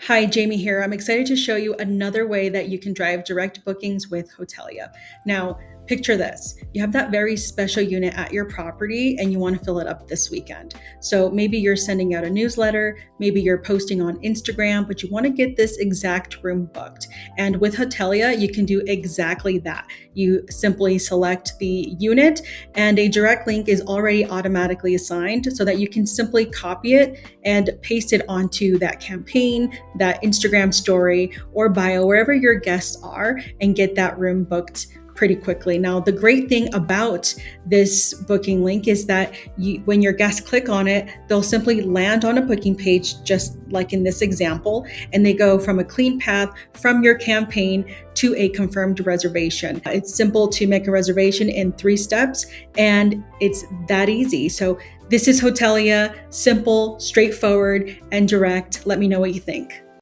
Hi, Jamie here. I'm excited to show you another way that you can drive direct bookings with Hotelia. Now, picture this. You have that very special unit at your property and you want to fill it up this weekend. So maybe you're sending out a newsletter, maybe you're posting on Instagram, but you want to get this exact room booked. And with Hotelia, you can do exactly that. You simply select the unit and a direct link is already automatically assigned so that you can simply copy it and paste it onto that campaign, that Instagram story, or bio, wherever your guests are, and get that room booked pretty quickly. Now, the great thing about this booking link is that when your guests click on it, they'll simply land on a booking page, just like in this example, and they go from a clean path from your campaign to a confirmed reservation. It's simple to make a reservation in 3 steps, and it's that easy. So this is Hotelia, simple, straightforward, and direct. Let me know what you think.